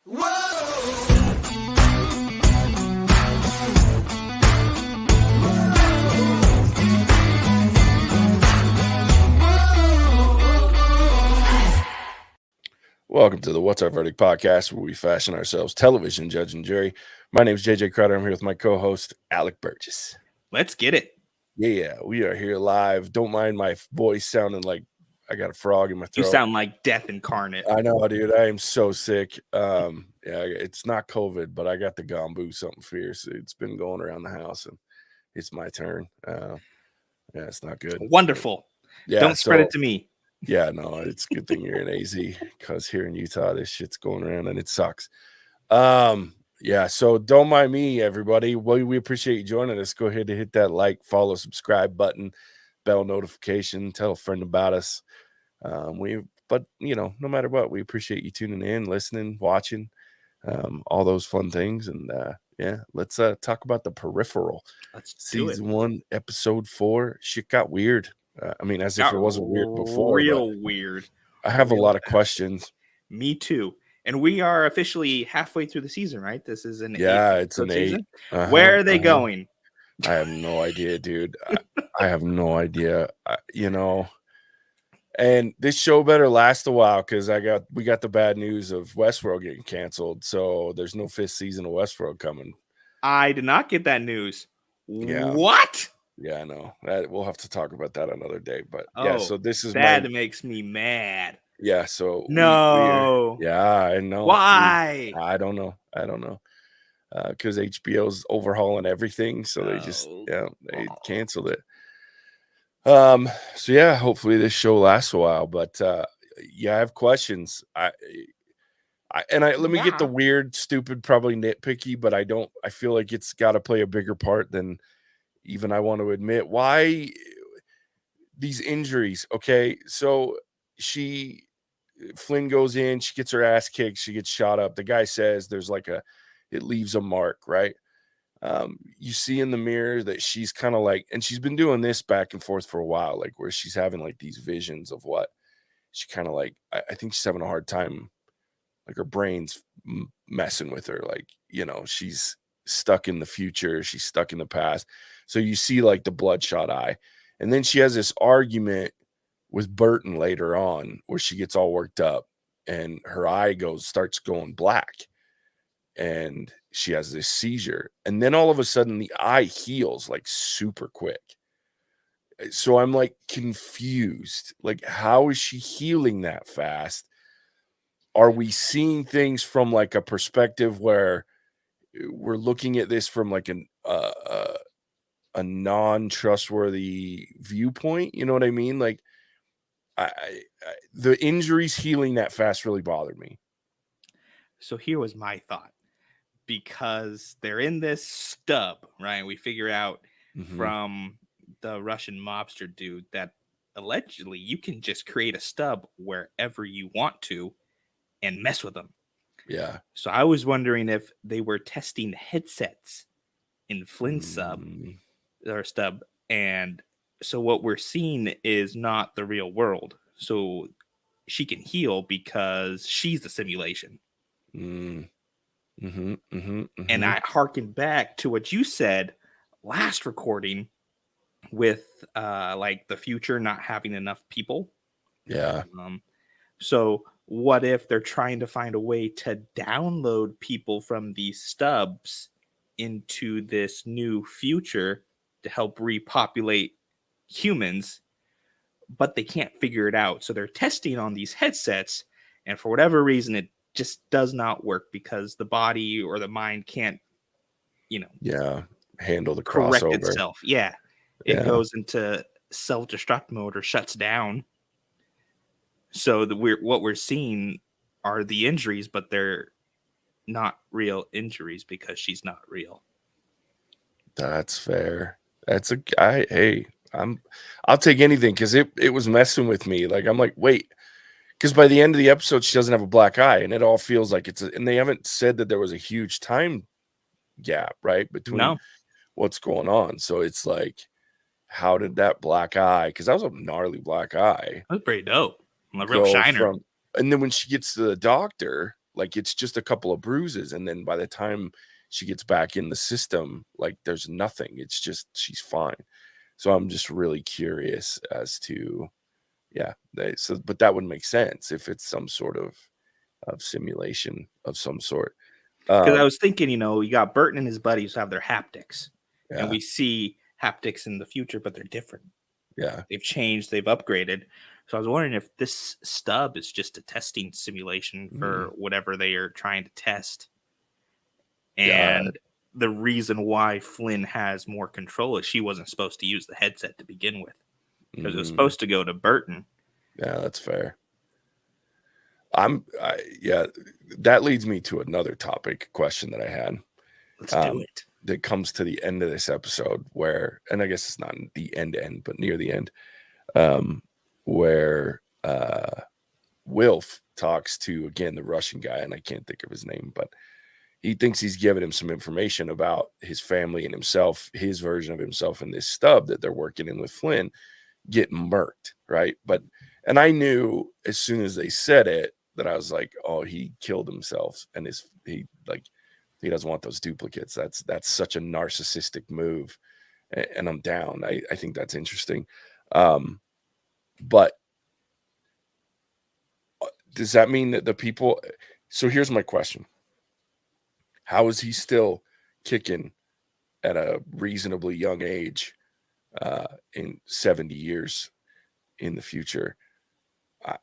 Welcome to the What's Our Verdict podcast, where we fashion ourselves television judge and jury. My name is JJ Crowder. I'm here with my co-host, Alec Burgess. Let's get it. Yeah, we are here live. Don't mind my voice sounding like I got a frog in my throat. You sound like death incarnate. I know, dude. I am so sick. Yeah, it's not COVID, but I got the gombu, something fierce. It's been going around the house, and it's my turn. Yeah, it's not good. Wonderful. Yeah, don't spread it to me. Yeah, no, it's a good thing you're in AZ, because here in Utah, this shit's going around and it sucks. Yeah, so don't mind me, everybody. Well, we appreciate you joining us. Go ahead and hit that like, follow, subscribe button, bell notification, tell a friend about us. But no matter what, we appreciate you tuning in, listening, watching, all those fun things. And yeah, let's talk about the Peripheral. Season 1, episode 4. Shit got weird. As if it wasn't weird before. Real weird. I have a lot of questions. Me too. And we are officially halfway through the season, right? This is an it's an 8. Where are they going? I have no idea, dude. I have no idea. And this show better last a while, because we got the bad news of Westworld getting canceled. So there's no 5th season of Westworld coming. I did not get that news. Yeah. What? Yeah, I know. We'll have to talk about that another day. But so this is that makes me mad. Yeah, so no. I know. Why? I don't know. Because HBO's overhauling everything, so they just they canceled it. So yeah, hopefully this show lasts a while. But I have questions. Let me get the weird, stupid, probably nitpicky, but I feel like it's got to play a bigger part than even I want to admit. Why these injuries? Okay, so Flynn goes in, she gets her ass kicked, she gets shot up. The guy says there's it leaves a mark, right? You see in the mirror that she's kind of and she's been doing this back and forth for a while, where she's having these visions of what she kind of I think she's having a hard time, her brain's messing with her, she's stuck in the future, she's stuck in the past. So you see the bloodshot eye, and then she has this argument with Burton later on where she gets all worked up and her eye starts going black, and she has this seizure, and then all of a sudden the eye heals super quick. So I'm confused, how is she healing that fast? Are we seeing things from a perspective where we're looking at this from a non-trustworthy viewpoint? You know what I mean? The injuries healing that fast really bothered me. So here was my thought, because they're in this stub, right? We figure out from the Russian mobster dude that allegedly you can just create a stub wherever you want to and mess with them. Yeah. So I was wondering if they were testing headsets in Flynn's stub, and so what we're seeing is not the real world. So she can heal because she's the simulation. And I harken back to what you said last recording with the future not having enough people. Yeah. So what if they're trying to find a way to download people from these stubs into this new future to help repopulate humans, but they can't figure it out. So they're testing on these headsets, and for whatever reason, it just does not work because the body or the mind can't, handle the correct crossover itself. Yeah. It goes into self-destruct mode or shuts down. So what we're seeing are the injuries, but they're not real injuries because she's not real. That's fair. I'll take anything, because it was messing with me. I'm wait, because by the end of the episode she doesn't have a black eye, and it all feels like and they haven't said that there was a huge time gap, right, between what's going on. So it's how did that black eye, because that was a gnarly black eye, that was pretty dope, a real shiner. And then when she gets to the doctor, Like, it's just a couple of bruises, and then by the time she gets back in the system, like, there's nothing. It's just she's fine. So I'm just really curious as to, yeah, but that would make sense if it's some sort of simulation of some sort. Because I Um, was thinking, you got Burton and his buddies have their haptics, and yeah, we see haptics in the future, but they're different. yeah. They've changed, they've upgraded. So I was wondering if this stub is just a testing simulation Mm, for whatever they are trying to test. yeah. And the reason why Flynn has more control is she wasn't supposed to use the headset to begin with, because it was Mm, supposed to go to Burton. yeah, that's fair. Yeah, that leads me to another topic question that I had, Let's do it. that comes to the end of this episode where, and I guess it's not the end, but near the end, um, where Wilf talks to, again, the Russian guy, and I can't think of his name, but he thinks he's giving him some information about his family and himself, his version of himself in this stub that they're working in with Flynn, getting murked, right? And I knew as soon as they said it that I was like, oh, he killed himself, and he doesn't want those duplicates. That's such a narcissistic move, and I'm down. I think that's interesting. But does that mean that the people? So here's my question: how is he still kicking at a reasonably young age, in 70 years in the future?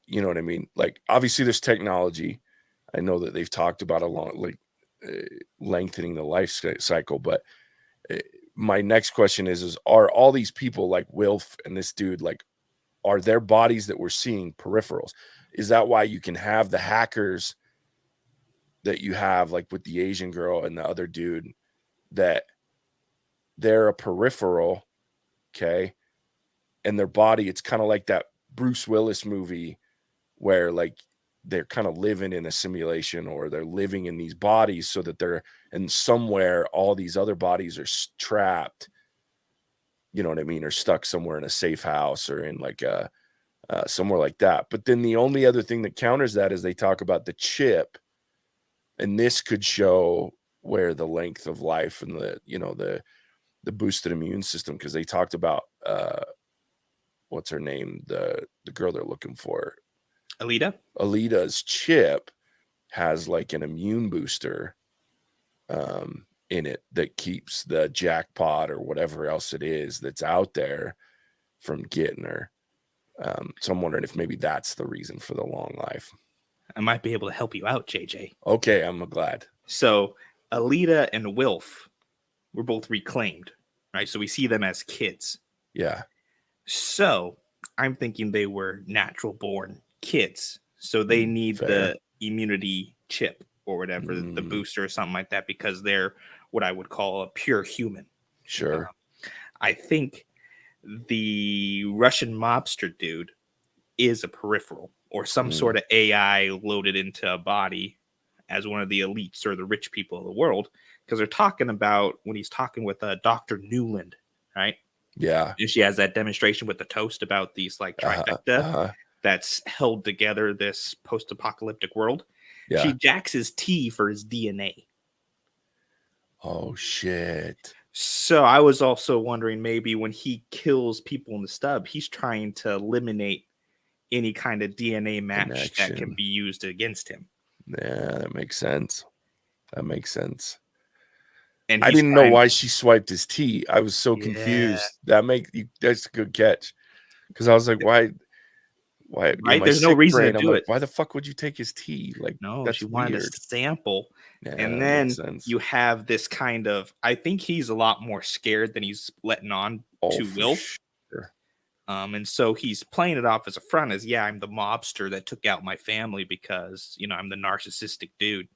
You know what I mean? Like, obviously, there's technology. I know that they've talked about lengthening the life cycle, but uh, my next question is are all these people like Wilf and this dude, like, are their bodies that we're seeing peripherals? Is that why you can have the hackers that you have, like with the Asian girl and the other dude, that they're a peripheral, okay, and their body, it's kind of like that Bruce Willis movie where, like, they're kind of living in a simulation, or they're living in these bodies so that they're, and somewhere all these other bodies are trapped, you know what I mean, or stuck somewhere in a safe house or in like a somewhere like that. But then the only other thing that counters that is they talk about the chip, and this could show where the length of life and the boosted immune system, because they talked about what's her name, the girl they're looking for, Alita? Alita's chip has like an immune booster in it that keeps the jackpot or whatever else it is that's out there from getting her. So I'm wondering if maybe that's the reason for the long life. I might be able to help you out, JJ. Okay, I'm glad. So Alita and Wilf were both reclaimed, right? So we see them as kids. Yeah. So I'm thinking they were natural born kids. So they need Fair. the immunity chip or whatever, the Mm, booster or something like that, because they're what I would call a pure human. sure. I think the Russian mobster dude is a peripheral or some Mm, sort of AI loaded into a body as one of the elites or the rich people of the world. Because they're talking about when he's talking with Dr. Newland, right? yeah. And she has that demonstration with the toast about these like Uh-huh. trifecta Uh-huh. that's held together this post-apocalyptic world. She Yeah. jacks his T for his DNA. Oh shit. So I was also wondering maybe when he kills people in the stub, he's trying to eliminate any kind of DNA match that can Connection. be used against him. Yeah, that makes sense. That makes sense. And I he's didn't know trying, why she swiped his tea. I was so yeah, confused. That's a good catch. Because I was like, why, right? my There's no sick reason to brain, I'm do like, it. why the fuck would you take his tea? Like, No, she that's wanted a weird. sample. Yeah, And that makes then sense. you have this kind of, I think he's a lot more scared than he's letting on Oh, to for Wilf. sure. And so he's playing it off as a front as, yeah, I'm the mobster that took out my family because, I'm the narcissistic dude.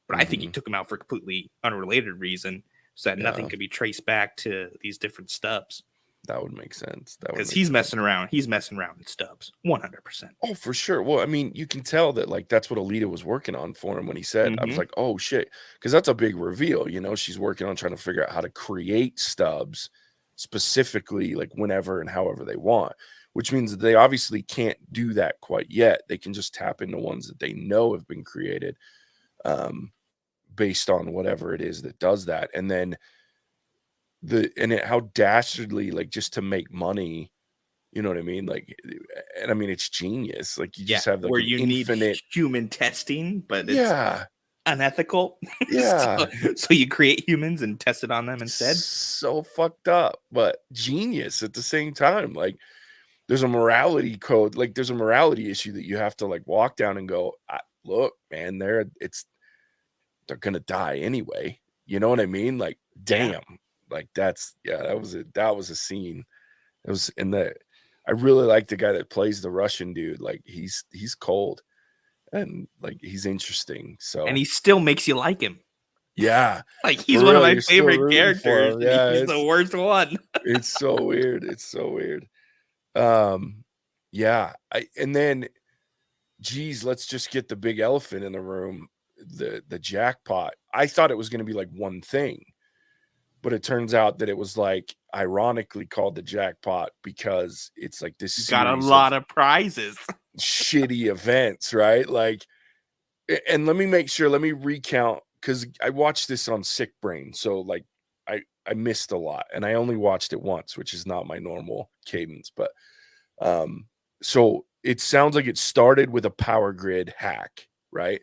But I think he Mhm. took him out for a completely unrelated reason so that nothing Yeah, could be traced back to these different stubs. that would make sense. That would Because make he's sense. messing around. He's messing around in stubs. 100%. Oh, for sure. Well, I mean, you can tell that, like, that's what Alita was working on for him when he said, I was Mm-hmm. like, oh shit. Because that's a big reveal, she's working on trying to figure out how to create stubs specifically, like whenever and however they want, which means that they obviously can't do that quite yet. They can just tap into ones that they know have been created. um, based on whatever it is that does that. And then how dastardly, like, just to make money, you know what I mean? Like, and I mean, it's genius. Like, you Yeah, just have like where an you need infinite. human testing, but it's Yeah. unethical. Yeah. So you create humans and test it on them instead. So fucked up, but genius at the same time. Like, there's a morality code, like, there's a morality issue that you have to like walk down and go, look, man, they're gonna die anyway. You know what I mean? Like, Yeah, damn. Like, that was a scene. It was in the I really like the guy that plays the Russian dude. Like, he's cold and like he's interesting. and So he still makes you like him. yeah, Like, he's for one of real, my you're still favorite rooting for characters, him. and Yeah, he's the worst one. it's so weird. It's so weird. Um, yeah. And then, geez, let's just get the big elephant in the room, the jackpot. I thought it was gonna be like one thing, but it turns out that it was like ironically called the jackpot because it's like this Got a series of lot of prizes. shitty events, right? Like, and let me recount because I watched this on sick brain. So like I missed a lot and I only watched it once, which is not my normal cadence. But um, so it sounds like it started with a power grid hack, right?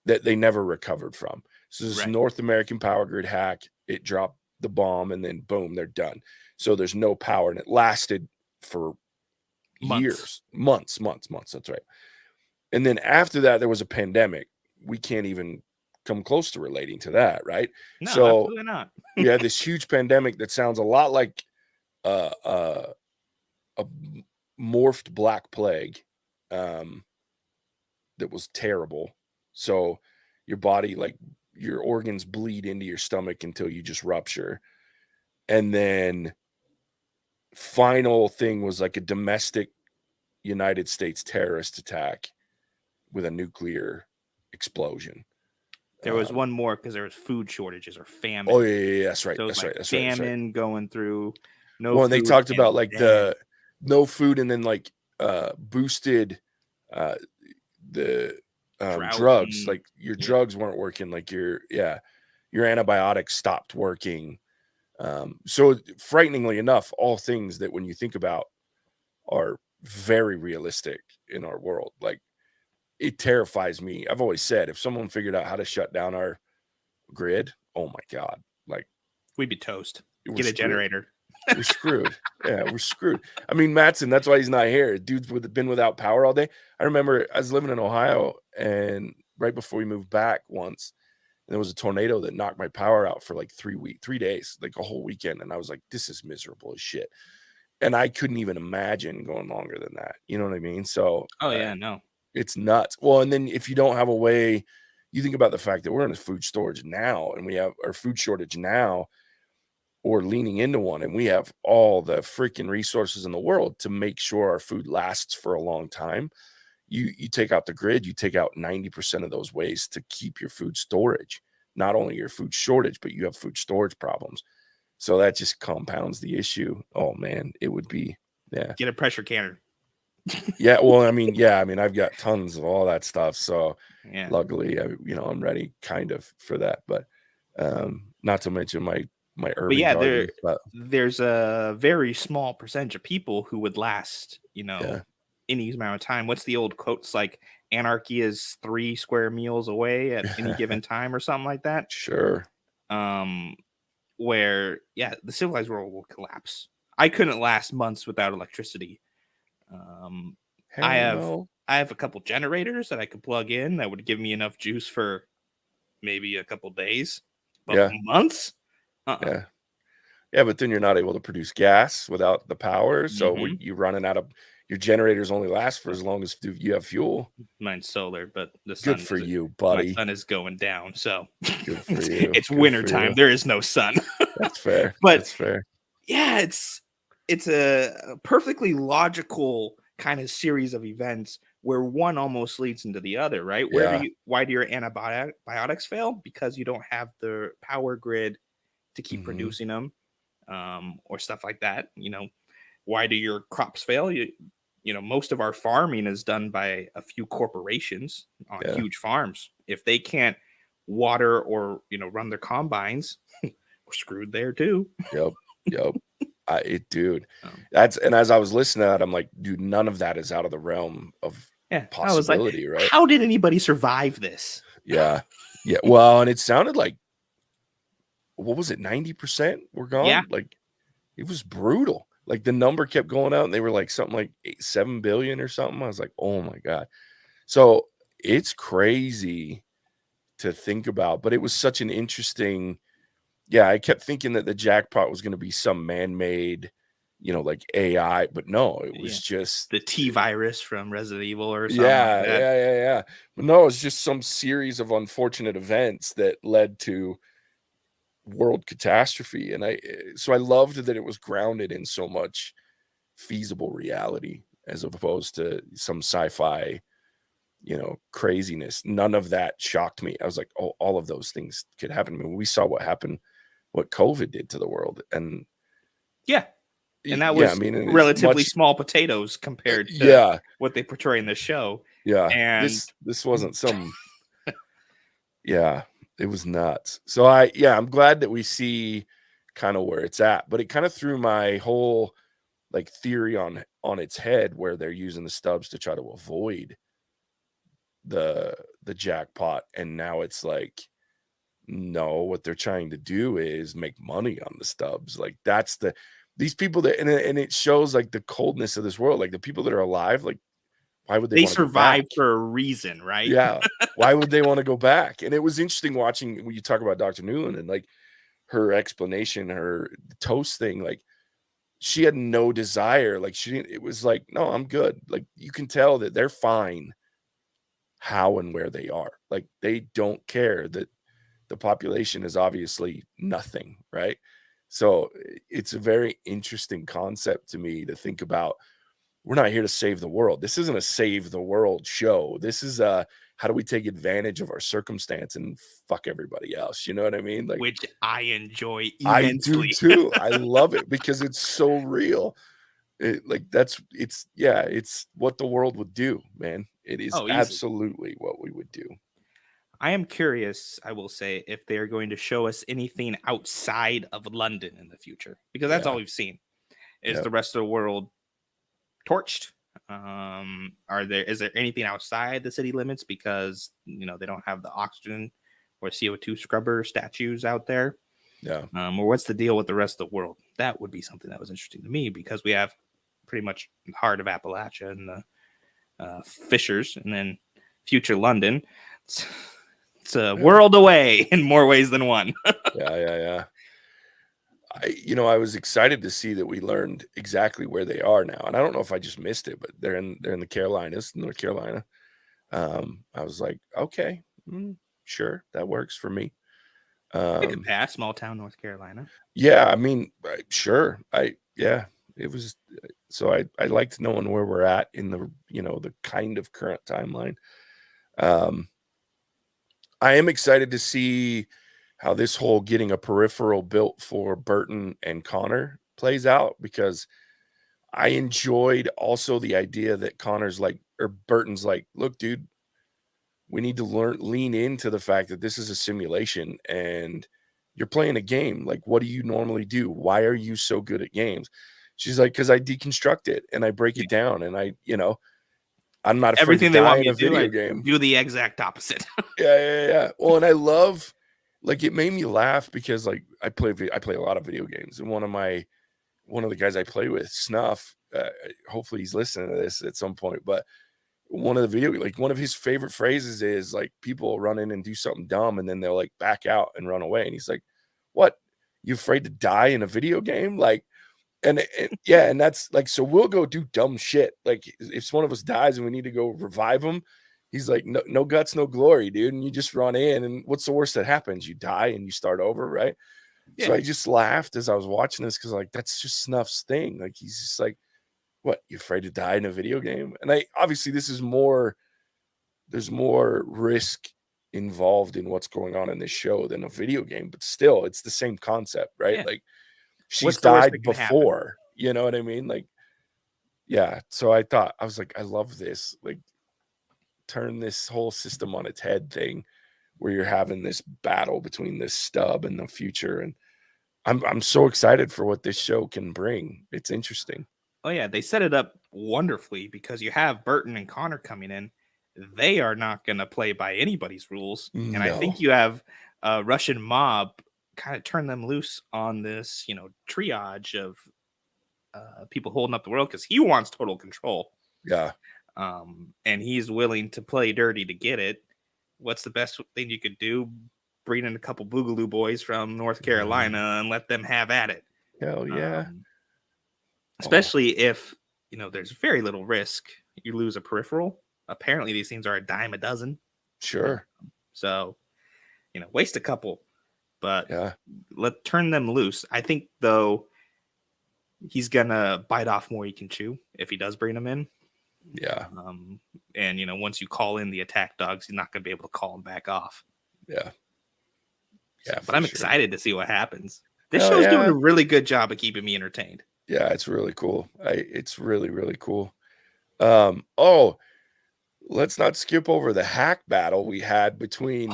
That they never recovered from. So this Right. North American power grid hack, it dropped the bomb and then boom, they're done. So there's no power and it lasted for Months. years, months. That's right. And then after that, there was a pandemic. We can't even come close to relating to that, right? No, So absolutely not. we had this huge pandemic that sounds a lot like uh, uh, a morphed black plague um, that was terrible. So your body, like your organs, bleed into your stomach until you just rupture. And then final thing was like a domestic United States terrorist attack with a nuclear explosion. There was one more because there was food shortages or Oh, famine. yeah, that's right, So it was that's like right, that's right, that's right. famine going through, no Well, and they food, talked and about, like, then the no food and then, like, boosted, uh, the, drought drugs, and like, your yeah. drugs weren't working, like, your antibiotics stopped working, so frighteningly enough, all things that when you think about are very realistic in our world, like, it terrifies me. I've always said, if someone figured out how to shut down our grid, oh my god, like, We'd be toast. we're Get a screwed. generator. We're screwed. Yeah, we're screwed. I mean, Matson, that's why he's not here. Dude's been without power all day. I remember I was living in Ohio, and right before we moved back once, and there was a tornado that knocked my power out for like 3 days, like a whole weekend. And I was like, this is miserable as shit. And I couldn't even imagine going longer than that. You know what I mean? So Oh yeah, no. it's nuts. Well, and then if you don't have a way, you think about the fact that we're in a food storage now and we have our food shortage now or leaning into one, and we have all the freaking resources in the world to make sure our food lasts for a long time. You take out the grid, you take out 90% of those ways to keep your food storage. Not only your food shortage, but you have food storage problems. So that just compounds the issue. Oh man, it would be yeah. Get a pressure canner. Yeah, well, I mean, I've got tons of all that stuff. So Yeah. luckily, I'm ready kind of for that. But not to mention my But urban yeah, garden. But there's a very small percentage of people who would last, yeah, any amount of time. What's the old quote? It's like anarchy is 3 square meals away at any given time or something like that. sure. Um, where yeah, the civilized world will collapse. I couldn't last months without electricity. Um, I Hell have no. I have a couple generators that I could plug in that would give me enough juice for maybe a couple days, but Yeah, months? Uh-uh. yeah. Yeah, but then you're not able to produce gas without the power, so Mhm. you running out of your generators only last for as long as you have fuel. Mine's solar, but the Good sun for doesn't. you, My buddy. sun is going down, so Good for it's, you. it's Good for winter time. you. There is no sun. That's fair. But That's fair. yeah, it's a perfectly logical kind of series of events where one almost leads into the other, right? Yeah. Why do your antibiotics fail? Because you don't have the power grid to keep Mhm. producing them, or stuff like that. Why do your crops fail? most of our farming is done by a few corporations on Yeah. huge farms. If they can't water or run their combines, we're screwed there too. Yep. Yep. Dude, Um, and as I was listening to that, I'm like, dude, none of that is out of the realm of yeah, I was like, possibility, right? how did anybody survive this? Yeah. Yeah. Well, and it sounded like, what was it, 90% were Yeah, gone? Like, it was brutal. Like, the number kept going out, and they were like something like 7 billion or something. I was like, oh my God. So it's crazy to think about, but it was such an interesting, yeah, I kept thinking that the jackpot was going to be some man-made, like AI, but no, it yeah. was just, The T virus from Resident Evil or something like yeah, that. yeah, yeah, yeah. But no, it's just some series of unfortunate events that led to world catastrophe. And so I loved that it was grounded in so much feasible reality as opposed to some sci-fi, craziness. None of that shocked me. I was like, oh, all of those things could happen. I mean, we saw what happened, what COVID did to the world. And Yeah, and that yeah, I was mean, and it's relatively much, small potatoes compared to yeah, what they portray in the show. yeah. And This wasn't some, yeah, it was nuts. So I'm glad that we see kind of where it's at, but it kind of threw my whole like theory on its head, where they're using the stubs to try to avoid the jackpot. And now it's like, no, what they're trying to do is make money on the stubs. Like, that's these people that, and it shows like the coldness of this world. Like, the people that are alive, like, why would they they want to go back? survived for a reason, right? Yeah. Why would they want to go back? And it was interesting watching when you talk about Dr. Newland and like her explanation, her toast thing, like, she had no desire. Like, she didn't, it was like, no, I'm good. Like, you can tell that they're fine how and where they are. Like, they don't care that the population is obviously nothing, right? So it's a very interesting concept to me to think about. We're not here to save the world. This isn't a save the world show. This is how do we take advantage of our circumstance and fuck everybody else? You know what I mean? Like, Which I enjoy I do immensely. too. I love it because it's so real. It's what the world would do, man. It is Oh, easy. absolutely what we would do. I am curious, I will say, if they're going to show us anything outside of London in the future, because that's all Yeah. we've seen. Is Yeah. the rest of the world torched? Is there anything outside the city limits because they don't have the oxygen or CO2 scrubber statues out there? Yeah. Or what's the deal with the rest of the world? That would be something that was interesting to me because we have pretty much the heart of Appalachia and the fissures, and then future London. It's a world away in more ways than one. Yeah. Yeah. Yeah. I was excited to see that we learned exactly where they are now. And I don't know if I just missed it, but they're in the Carolinas, North Carolina. I was like, okay, sure, that works for me. It could Um, pass small town North Carolina. yeah, I mean, sure. It was, so I liked knowing where we're at in the kind of current timeline. Um, I am excited to see how this whole getting a peripheral built for Burton and Connor plays out, because I enjoyed also the idea that Connor's like, or Burton's like, look, dude, we need to lean into the fact that this is a simulation and you're playing a game. Like, what do you normally do? Why are you so good at games? She's like, because I deconstruct it and I break it down, and I'm not afraid to Everything they die want in me a to do, video I game. do the exact opposite. Yeah, yeah, yeah. Well, and I love, like, it made me laugh because, like, I play a lot of video games, and one of the guys I play with, Snuff, hopefully he's listening to this at some point, but one of his favorite phrases is like, people run in and do something dumb and then they'll like back out and run away, and he's like, what, you afraid to die in a video game? Like, yeah, and that's like, so we'll go do dumb shit. Like, if one of us dies and we need to go revive him, he's like, no, no guts, no glory, dude. And you just run in, and what's the worst that happens? You die and you start over, right? Yeah, So I just laughed as I was watching this, because like, that's just Snuff's thing. Like, he's just like, what, you afraid to die in a video game? And obviously this is more, there's more risk involved in what's going on in this show than a video game, but still it's the same concept, right? yeah. Like, she's What's the worst that died can happen? before, you know what I mean? Like, Yeah, so I was like, I love this, like, turn this whole system on its head thing where you're having this battle between this stub and the future, and I'm so excited for what this show can bring. It's interesting. Oh yeah, they set it up wonderfully because you have Burton and Connor coming in. They are not going to play by anybody's rules, and I No. think you have a Russian mob kind of turn them loose on this, triage of people holding up the world because he wants total control. Yeah. And he's willing to play dirty to get it. What's the best thing you could do? Bring in a couple Boogaloo boys from North Carolina and let them have at it. Hell yeah. Especially if there's very little risk you lose a peripheral. Apparently, these things are a dime a dozen. Sure. So, waste a couple, but Yeah. turn them loose. I think though he's gonna bite off more he can chew if he does bring them in. Yeah. And once you call in the attack dogs, you're not gonna be able to call them back off. Yeah. Yeah. But I'm excited to see what happens. This Hell show's yeah. doing a really good job of keeping me entertained. Yeah, it's really cool. It's really, really cool. Oh, let's not skip over the hack battle we had between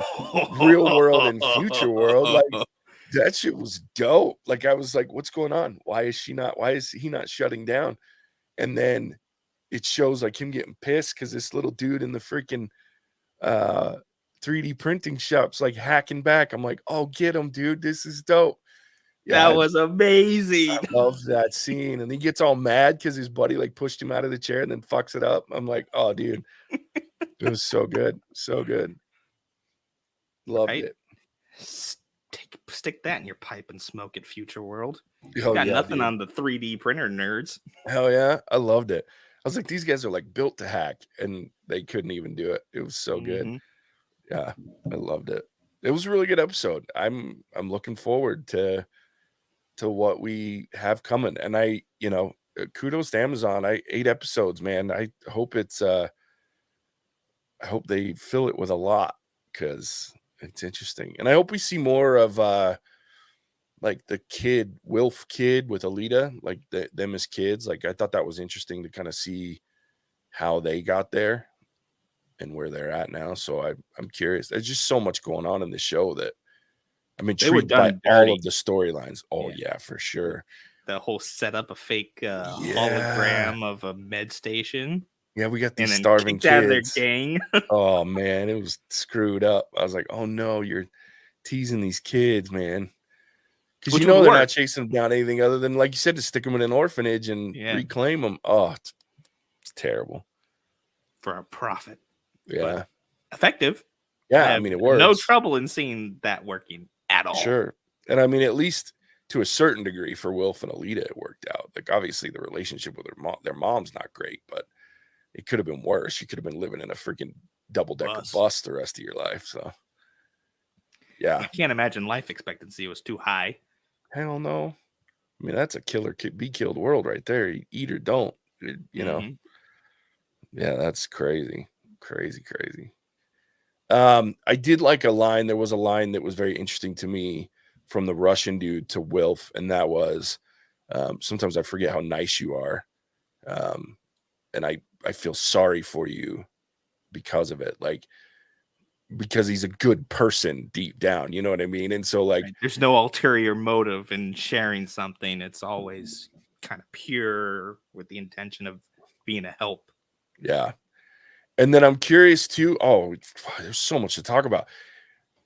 real world and future world. Like, that shit was dope. Like, I was like, what's going on? Why is he not shutting down? And then it shows like him getting pissed because this little dude in the freaking 3D printing shop's like hacking back. I'm like, oh, get him, dude. This is dope. Yeah, That was amazing. I love that scene. And he gets all mad because his buddy like pushed him out of the chair and then fucks it up. I'm like, oh, dude, it was so good. So good. Loved Right? it. Stick that in your pipe and smoke it, future world. Oh, Got yeah, nothing dude. on the 3D printer nerds. Hell yeah. I loved it. I was like, these guys are like built to hack and they couldn't even do it. It was so good. Yeah, I loved it. It was a really good episode. I'm looking forward to what we have coming. And kudos to Amazon. 8 episodes, man. I hope I hope they fill it with a lot because it's interesting. And I hope we see more of like the Wilf kid with Alita, like them as kids. Like, I thought that was interesting to kind of see how they got there and where they're at now. So I'm curious. There's just so much going on in the show that I'm They were intrigued by done all dirty. of the storylines. Oh, Yeah. yeah, for sure. The whole setup, a fake hologram of a med station. Yeah, we got these and then starving kicked out of their kids. gang. Oh, man, it was screwed up. I was like, oh, no, you're teasing these kids, man. Because they're not chasing them down anything other than, like you said, to stick them in an orphanage and reclaim them. Oh, it's terrible. For a profit. Yeah. But effective. Yeah, I mean, it works. No trouble in seeing that working at all. Sure. And I mean, at least to a certain degree for Wilf and Alita, it worked out. Like, obviously, the relationship with their mom's not great, but it could have been worse. You could have been living in a freaking double-decker bus the rest of your life. So, yeah. I can't imagine life expectancy was too high. Hell no. I mean, that's a be killed world right there. You eat or don't, know. Yeah, that's crazy. Crazy. I did like a line. There was a line that was very interesting to me from the Russian dude to Wilf, and that was, sometimes I forget how nice you are. And I feel sorry for you because of it. Like, because he's a good person deep down, you know what I mean? And so, like, there's no ulterior motive in sharing something. It's always kind of pure with the intention of being a help. Yeah. And then I'm curious too. Oh, there's so much to talk about.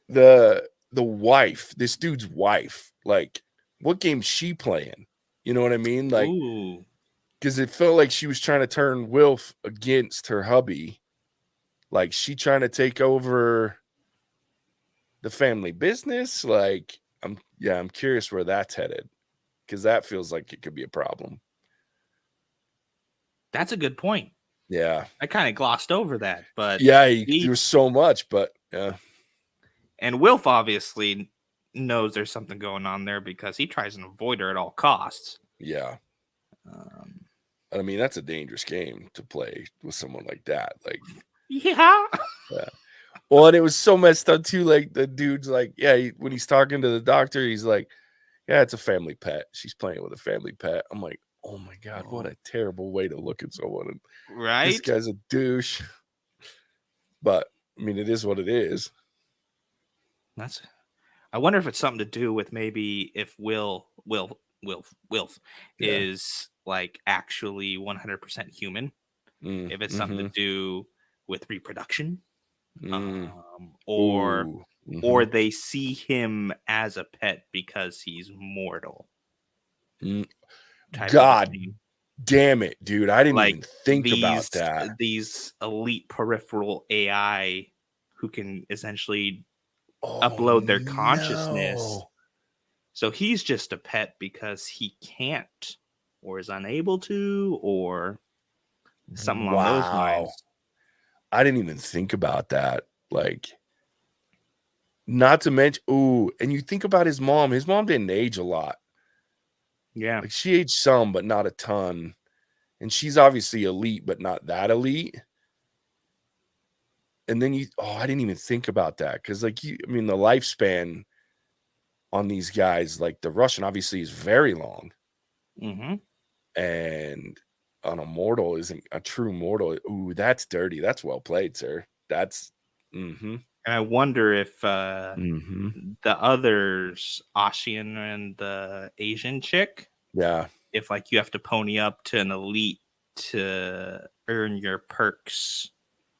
The wife, this dude's wife, like, what game's she playing? You know what I mean? Like, because it felt like she was trying to turn Wilf against her hubby. Like, she trying to take over the family business. Like, I'm curious where that's headed, because that feels like it could be a problem. That's a good point. Yeah. I kind of glossed over that, but yeah, there's so much, but yeah. And Wilf obviously knows there's something going on there because he tries to avoid her at all costs. Yeah. I mean, that's a dangerous game to play with someone like that. Like, yeah. Well, and it was so messed up too. Like, the dude's like, when he's talking to the doctor, he's like, yeah, it's a family pet. She's playing with a family pet. I'm like, Oh my god, what Oh, a terrible way to look at someone. And this right? guy's a douche. But I mean, it is what it is. That's. I wonder if it's something to do with maybe if Wilf Yeah. is like actually 100% human. If it's something to Mm-hmm. do with reproduction, Mm. or Ooh. Mm-hmm. they see him as a pet because he's mortal Mm. type of a God thing. damn it, dude. I didn't Like even think about these that. these elite peripheral AI who can essentially Oh upload their consciousness. no. So he's just a pet because he can't or is unable to or something along those Wow. lines. I didn't even think about that. Like, not to mention, ooh, and you think about his mom. His mom didn't age a lot. Yeah. Like, she aged some, but not a ton. And she's obviously elite, but not that elite. And then I didn't even think about that. Cause like I mean, the lifespan on these guys, like the Russian obviously is very long. Hmm. And on a mortal isn't a true mortal. Ooh, that's dirty. That's well played, sir. That's mm-hmm. And I wonder if Mm-hmm. the others, Asian and the Asian chick, Yeah. if like you have to pony up to an elite to earn your perks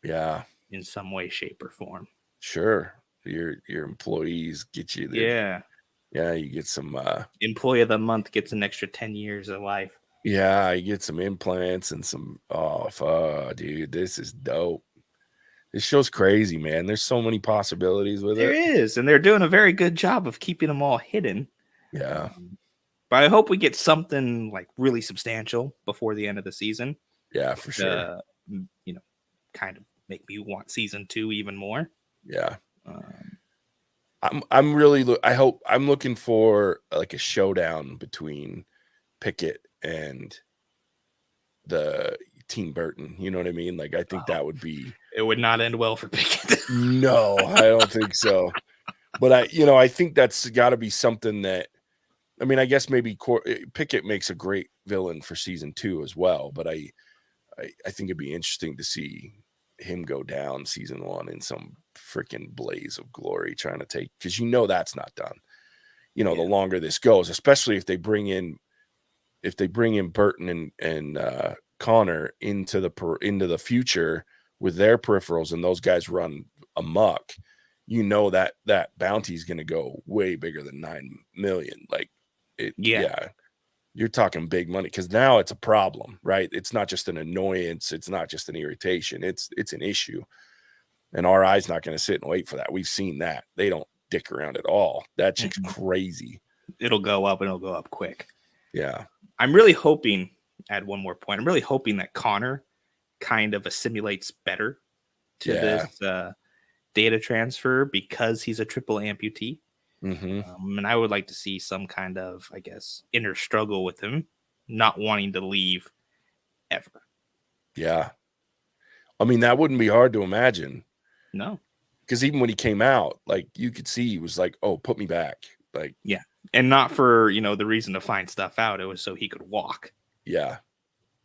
Yeah. in some way, shape, or form. Sure. Your employees get you the Yeah. yeah, you get some Employee of the month gets an extra 10 years of life. yeah, you get some implants and some dude, this is dope. This show's crazy, man. There's so many possibilities with There it. is, and they're doing a very good job of keeping them all hidden. Yeah. Um, but I hope we get something like really substantial before the end of the season Yeah, for sure. to, you know, kind of make me want season 2 even more. Yeah. Um, I'm really I hope I'm looking for like a showdown between Pickett and the Team Burton. You know what I mean? Like I think oh, that would be it would not end well for Pickett. no, I don't think so. But I think that's got to be something that I mean, I guess maybe Pickett makes a great villain for season 2 as well, but I think it'd be interesting to see him go down season 1 in some freaking blaze of glory trying to take because that's not done. The Yeah. longer this goes, especially if they bring in Burton and Connor into the future with their peripherals and those guys run amok, that bounty is going to go way bigger than 9 million. Like it, Yeah. yeah, you're talking big money because now it's a problem, right? It's not just an annoyance, it's not just an irritation, it's an issue, and RI's not going to sit and wait for that. We've seen that they don't dick around at all. That chick's Mhm. crazy. It'll go up and it'll go up quick. Yeah, I'm really hoping, add one more point, I'm really hoping that Connor kind of assimilates better to yeah. this data transfer because he's a triple amputee. Mm-hmm. And I would like to see some kind of, I guess, inner struggle with him, not wanting to leave ever. Yeah. I mean, that wouldn't be hard to imagine No. because even when he came out, like you could see he was like, "Oh, put me back." Like, Yeah. And not for, the reason to find stuff out. It was so he could walk. yeah,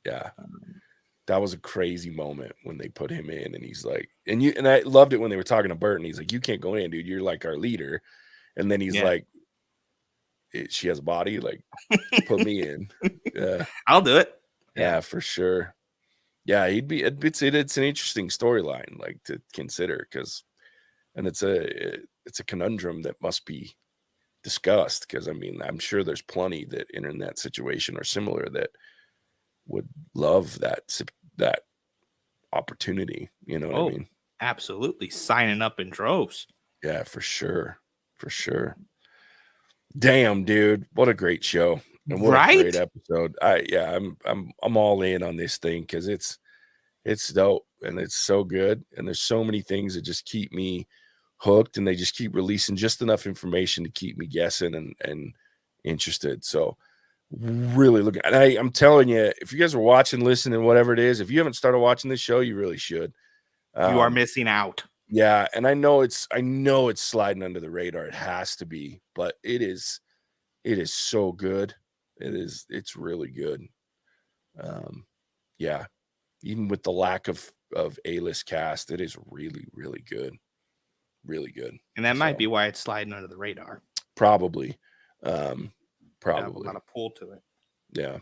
yeah. Um, That was a crazy moment when they put him in, and he's like, and I loved it when they were talking to Burton. He's like, "You can't go in, dude. You're like our leader." And then he's yeah. like, "She has a body. Like, put me in." Yeah, I'll do it. Yeah. yeah, for sure. Yeah, he'd be. It's an interesting storyline, like to consider, and it's a conundrum that must be discussed because I mean I'm sure there's plenty that in that situation or similar that would love that opportunity. You know what I Oh, mean? absolutely. Signing up in droves. Yeah, for sure, for sure. Damn, dude, what a great show and what a great Right? episode. I'm all in on this thing because it's dope and it's so good and there's so many things that just keep me hooked and they just keep releasing just enough information to keep me guessing and interested. So really looking and I'm telling you, if you guys are watching, listening, whatever it is, if you haven't started watching this show, you really should. You are Um, missing out. yeah, and I know it's sliding under the radar. It has to be, but it is so good. It's really good. Yeah, even with the lack of A-list cast, it is really, really good. Really good. And that So, might be why it's sliding under the radar. probably. Have a lot of pull to it. Yeah.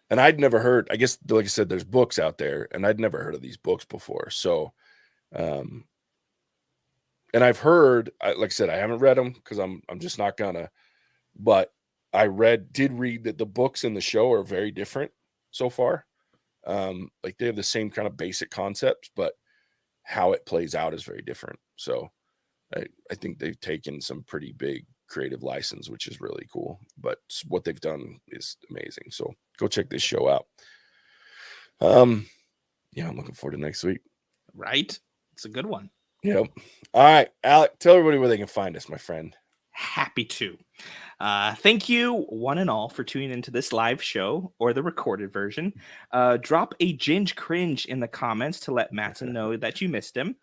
And I'd never heard, I guess, like I said, there's books out there, and I'd never heard of these books before. So, and I've heard, like I said, I haven't read them because I'm just not gonna, but I did read that the books and the show are very different so far. Like they have the same kind of basic concepts, but how it plays out is very different. So I think they've taken some pretty big creative license, which is really cool. But what they've done is amazing. So go check this show out. Yeah, I'm looking forward to next week. Right? It's a good one. Yep. All right, Alec, tell everybody where they can find us, my friend. Happy to. Thank you, one and all, for tuning into this live show or the recorded version. Drop a Ginge Cringe in the comments to let Mattson know that you missed him.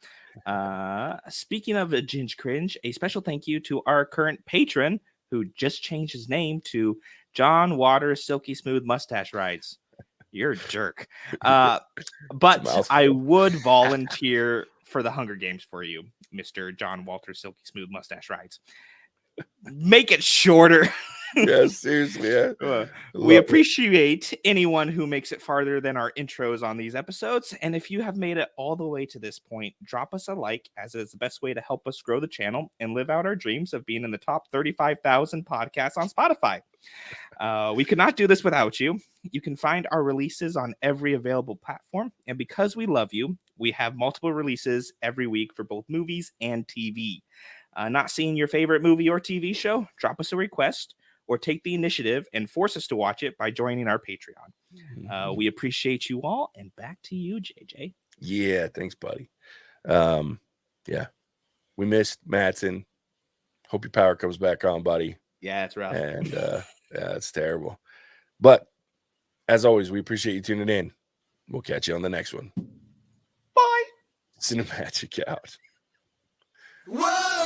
Speaking of a Ginge Cringe, a special thank you to our current patron who just changed his name to John Waters Silky Smooth Mustache Rides. You're a jerk. But I would volunteer for the Hunger Games for you, Mr. John Walter Silky Smooth Mustache Rides. Make it shorter. Yeah, seriously. Yeah. We appreciate anyone who makes it farther than our intros on these episodes. And if you have made it all the way to this point, drop us a like, as it is the best way to help us grow the channel and live out our dreams of being in the top 35,000 podcasts on Spotify. We could not do this without you. You can find our releases on every available platform. And because we love you, we have multiple releases every week for both movies and TV. Not seeing your favorite movie or TV show? Drop us a request or take the initiative and force us to watch it by joining our Patreon. We appreciate you all, and back to you, JJ. Yeah, thanks, buddy. Yeah, we missed Mattson. Hope your power comes back on, buddy. Yeah, it's rough. And yeah, it's terrible. But as always, we appreciate you tuning in. We'll catch you on the next one. Bye. Cinemagic out. Whoa!